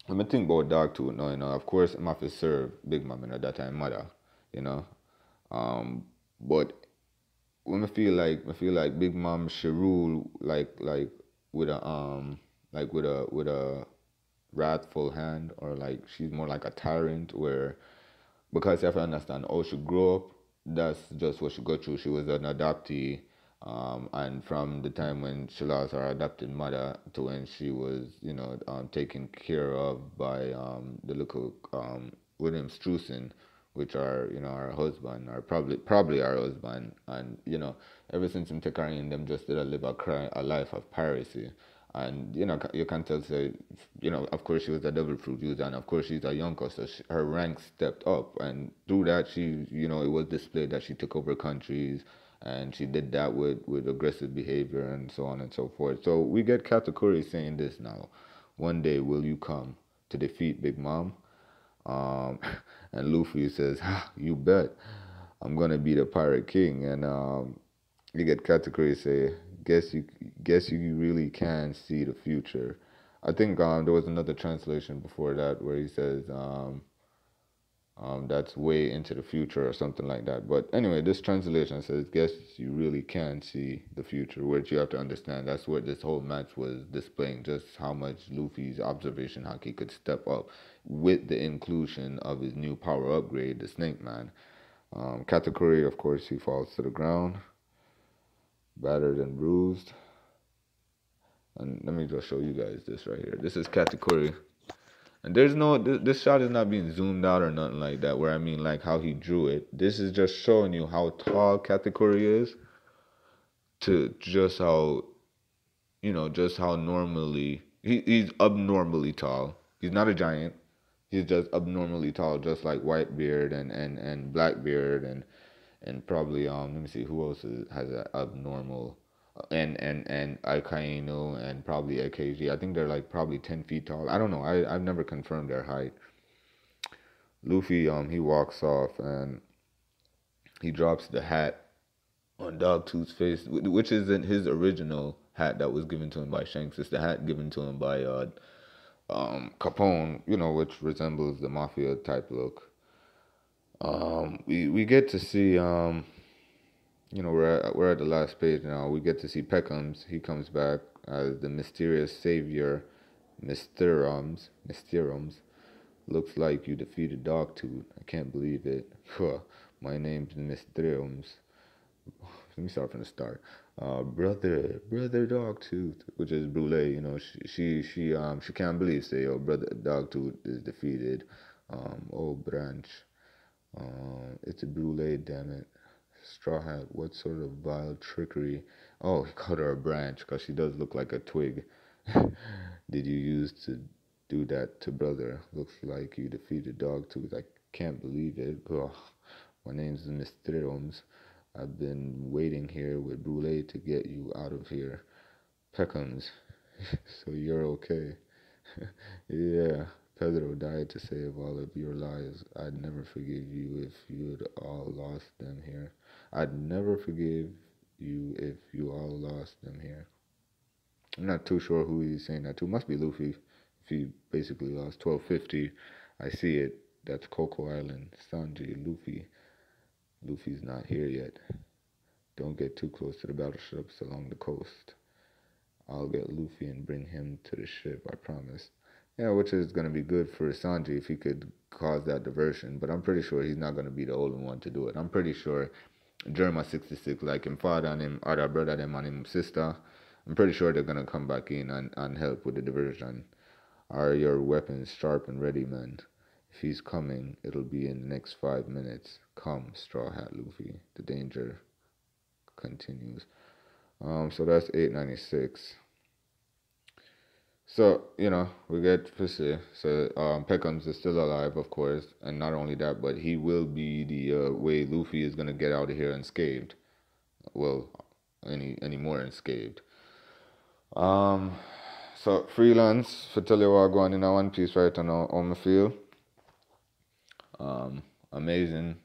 when I think about Dogtooth, of course, I'm have to serve Big Mom at that time, mother, you know. Um, but when I feel like Big Mom should rule like with a with a wrathful hand, or like she's more like a tyrant, where because you have to understand how she grew up. that's just what she got through. She was an adoptee, and from the time when she lost her adopted mother to when she was, taken care of by the local William Strusen, which are, our husband, or probably our husband, and ever since him take her in, them just did a live a life of piracy. And you can tell, say, of course she was a double fruit user, and of course she's a younker, so her rank stepped up, and through that she, it was displayed that she took over countries, and she did that with aggressive behavior and so on and so forth. So we get Katakuri saying this now: one day will you come to defeat Big Mom? Um, and Luffy says, ha, you bet, I'm gonna be the Pirate King. And you get Katakuri say, guess you guess you really can see the future. I think there was another translation before that where he says that's way into the future or something like that. But anyway, this translation says, guess you really can see the future, which you have to understand. That's what this whole match was displaying, just how much Luffy's observation haki could step up with the inclusion of his new power upgrade, the Snake Man. Katakuri, of course, he falls to the ground, battered and bruised. And let me just show you guys this right here. This is Katakuri. And there's no, this shot is not being zoomed out or nothing like that, where I mean like how he drew it. This is just showing you how tall Katakuri is to just how, just how normally, he's abnormally tall. He's not a giant. He's just abnormally tall, just like Whitebeard and Blackbeard and probably let me see who else has an abnormal and Akainu and probably AKG. I think they're like probably 10 feet tall. I don't know. I've never confirmed their height. Luffy he walks off and he drops the hat on Dogtooth's face, which isn't his original hat that was given to him by Shanks. It's the hat given to him by Capone, which resembles the mafia type look. We get to see we're at the last page now. We get to see Peckham's. He comes back as the mysterious savior, Mysterums. Looks like you defeated Dogtooth. I can't believe it. My name's Mysterums. Let me start from the start. Brother Dogtooth, which is Brule. She can't believe, say, yo, brother Dogtooth is defeated. Oh, Branch. It's a Brule, damn it. Straw Hat, what sort of vile trickery? Oh, he called her a branch because she does look like a twig. Did you use to do that to brother? Looks like you defeated Dogtooth. I can't believe it. Ugh. My name's Mr. Holmes. I've been waiting here with Brule to get you out of here. Peckhams, so you're okay. Yeah, Pedro died to save all of your lives. I'd never forgive you if you'd all lost them here. I'd never forgive you if you all lost them here. I'm not too sure who he's saying that to. Must be Luffy. If he basically lost 1250, I see it. That's Coco Island. Sanji, Luffy. Luffy's not here yet. Don't get too close to the battleships along the coast. I'll get Luffy and bring him to the ship, I promise. Yeah, which is going to be good for Sanji if he could cause that diversion. But I'm pretty sure he's not going to be the only one to do it. I'm pretty sure Jerma 66, like him father and him other brother, them and him sister, I'm pretty sure they're going to come back in and help with the diversion. Are your weapons sharp and ready, man? If he's coming, it'll be in the next 5 minutes. Come, Straw Hat Luffy. The danger continues. So that's 896. So, we get Pussy. So, Peckham's is still alive, of course. And not only that, but he will be the way Luffy is going to get out of here unscathed. Well, any more unscathed. Um, so, freelance, for tell you what going in One Piece right now, on the field. Amazing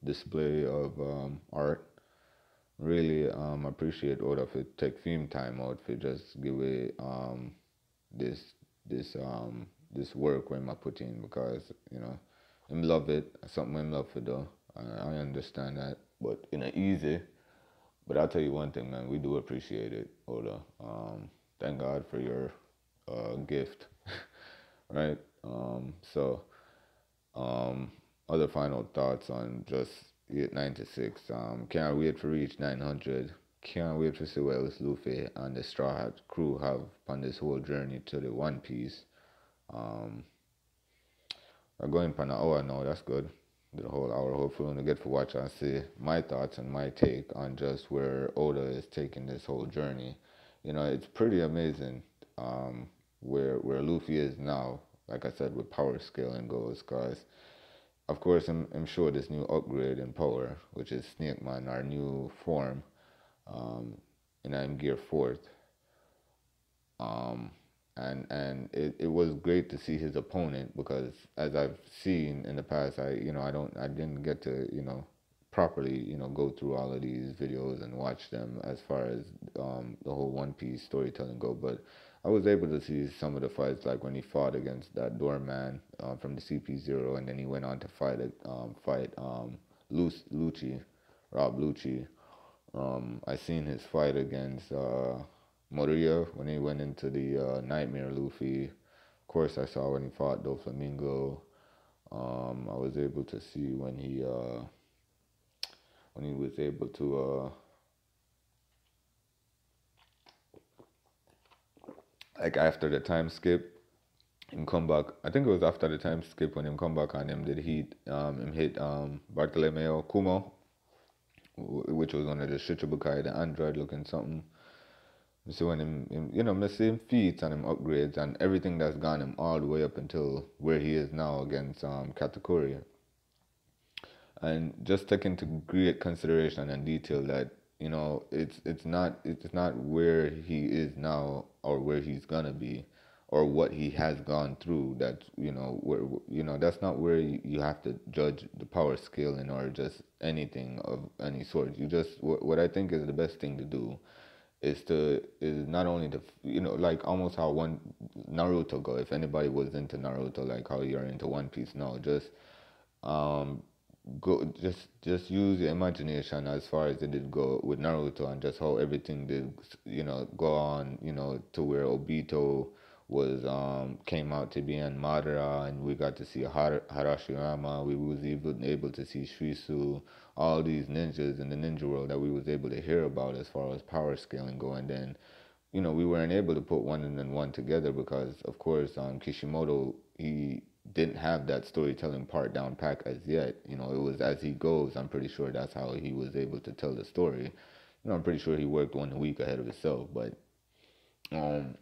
display of art. Really appreciate Oda for take film time out for just give away this this work when I put in, because I love it. Something I love for though. I understand that, but easy. But I'll tell you one thing, man. We do appreciate it, Oda. Thank God for your gift, right? So other final thoughts on just Yeah, 96. Can't wait to reach 900. Can't wait to see what else Luffy and the Straw Hat crew have on this whole journey to the One Piece. Um, we're going for an hour now. That's good. The whole hour. Hopefully, we'll get to watch and see my thoughts and my take on just where Oda is taking this whole journey. You know, it's pretty amazing where Luffy is now. Like I said, with power scaling goes, cause of course I'm sure this new upgrade in power, which is Snake Man, our new form, um, and I'm Gear Fourth. Um, and it was great to see his opponent because as I've seen in the past, I didn't get to properly go through all of these videos and watch them as far as the whole One Piece storytelling go, but I was able to see some of the fights like when he fought against that doorman from the CP0, and then he went on to fight Lucci, Rob Lucci. I seen his fight against Moria when he went into the Nightmare Luffy. Of course, I saw when he fought Doflamingo. I was able to see when he was able to like after the time skip him come back. I think it was after the time skip when him come back and him did hit Bartolomeo Kumo, which was one of the Shichibukai, the android looking something. So when me see him feats and him upgrades and everything that's gone him all the way up until where he is now against Katakuri. And just take into great consideration and detail that it's not where he is now or where he's gonna be or what he has gone through that where that's not where you have to judge the power scaling or just anything of any sort. You just what I think is the best thing to do is not only to like almost how one Naruto go. If anybody was into Naruto, like how you're into One Piece now, just um go just use your imagination as far as it did go with Naruto and just how everything did go on to where Obito was came out to be in Madara, and we got to see Harashiyama. We was even able to see Shrisu, all these ninjas in the ninja world that we was able to hear about as far as power scaling go. And then we weren't able to put one and then one together because, of course, Kishimoto, he didn't have that storytelling part down pat as yet. It was as he goes. I'm pretty sure that's how he was able to tell the story. I'm pretty sure he worked 1 week ahead of himself, but um,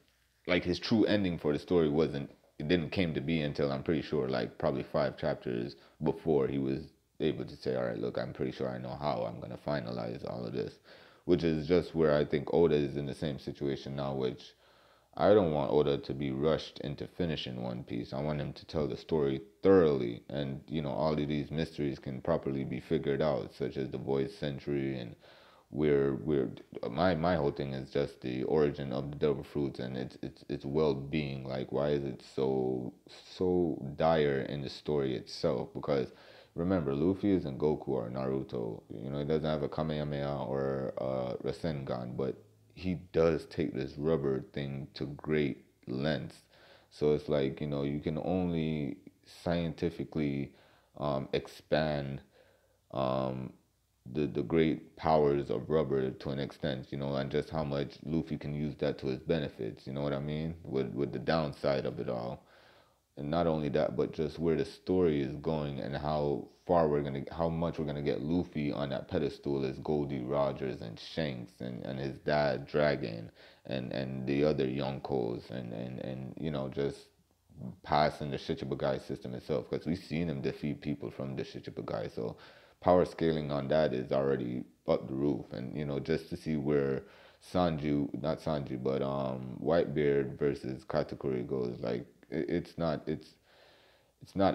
like his true ending for the story wasn't. It didn't came to be until I'm pretty sure like probably 5 chapters before he was able to say, all right, look, I'm pretty sure I know how I'm gonna finalize all of this, which is just where I think Oda is in the same situation now, which I don't want Oda to be rushed into finishing One Piece. I want him to tell the story thoroughly, and all of these mysteries can properly be figured out, such as the Void Century and where my whole thing is just the origin of the devil fruits and its well being. Like, why is it so dire in the story itself? Because remember, Luffy isn't Goku or Naruto. He doesn't have a Kamehameha or a Rasengan, but he does take this rubber thing to great lengths. So it's like you can only scientifically expand um, the great powers of rubber to an extent, and just how much Luffy can use that to his benefits. You know what I mean? With the downside of it all, and not only that, but just where the story is going and how much we're gonna get Luffy on that pedestal as Goldie Rogers and Shanks and his dad Dragon and the other Yonkos and just passing the Shichibukai system itself, because we've seen him defeat people from the Shichibukai. So power scaling on that is already up the roof, and just to see where not Sanji, but Whitebeard versus Katakuri goes, like it's not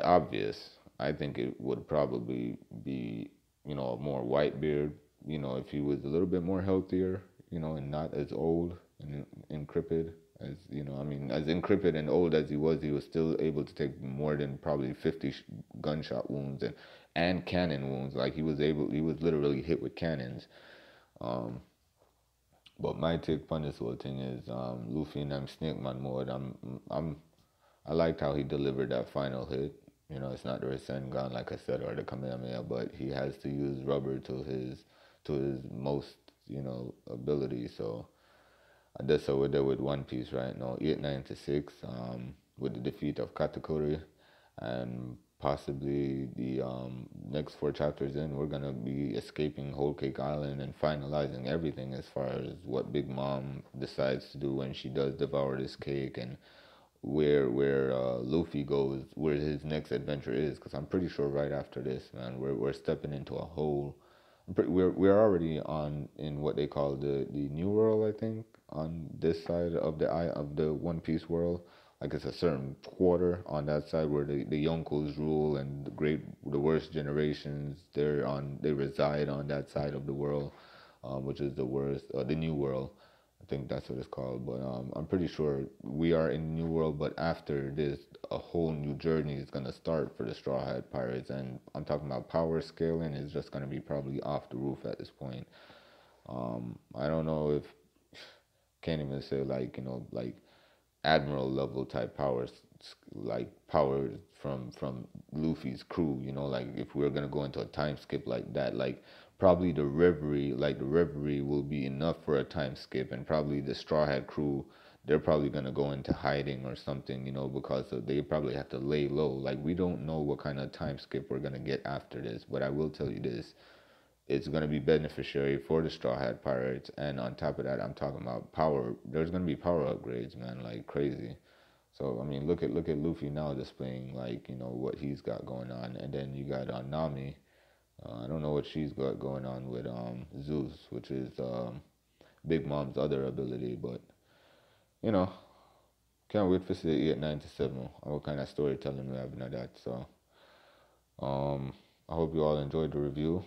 obvious. I think it would probably be more Whitebeard, if he was a little bit more healthier, and not as old and increpid as I mean, as increpid and old as he was still able to take more than probably 50 gunshot wounds and cannon wounds. Like he was literally hit with cannons. Um, but my take on this whole thing is Luffy and I'm Snake Man mode. I liked how he delivered that final hit. You know, it's not the Rasengan like I said or the Kamehameha, but he has to use rubber to his most, you know, ability. So that's how we did with One Piece right now. 896, with the defeat of Katakuri, and possibly the next four chapters in, we're gonna be escaping Whole Cake Island and finalizing everything as far as what Big Mom decides to do when she does devour this cake, and where Luffy goes, where his next adventure is. Because I'm pretty sure right after this, man, we're stepping into a whole. We're already on in what they call the New World, I think, on this side of the eye of the One Piece world. Like it's a certain quarter on that side where the Yonkos rule and the worst generations. They reside on that side of the world, which is the worst, the New World. I think that's what it's called. But I'm pretty sure we are in New World, but after this, a whole new journey is gonna start for the Straw Hat Pirates, and I'm talking about power scaling is just gonna be probably off the roof at this point. I don't know if can't even say like like admiral level type powers, like powers from Luffy's crew. You know, like if we're gonna go into a time skip like that, like probably the reverie will be enough for a time skip, and probably the Straw Hat crew. They're probably gonna go into hiding or something, you know, because they probably have to lay low. Like we don't know what kind of time skip we're gonna get after this, but I will tell you this: it's going to be beneficiary for the Straw Hat Pirates. And on top of that, I'm talking about power. There's going to be power upgrades, man, like crazy. So I mean, look at Luffy now displaying like what he's got going on, and then you got Nami. I don't know what she's got going on with Zeus, which is Big Mom's other ability, but you know, can't wait for the 897. What kind of storytelling we having of that? So I hope you all enjoyed the review.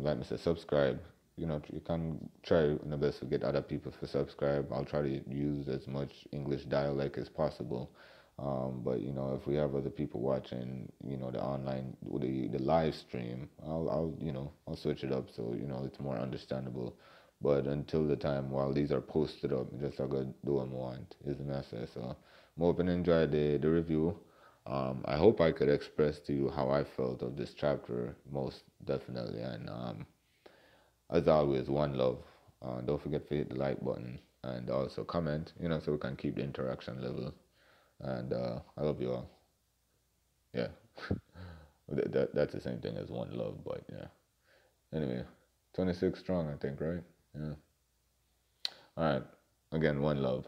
Like I said, subscribe. You can try my best to get other people to subscribe. I'll try to use as much English dialect as possible. But if we have other people watching, the online, the live stream, I'll switch it up so it's more understandable. But until the time while these are posted up, just I go do what I want is the message. So I'm hoping you enjoy the review. I hope I could express to you how I felt of this chapter, most definitely. And as always, one love. Don't forget to hit the like button and also comment, so we can keep the interaction level. And I love you all. Yeah, that's the same thing as one love, but yeah. Anyway, 26 strong, I think, right? Yeah. All right. Again, one love.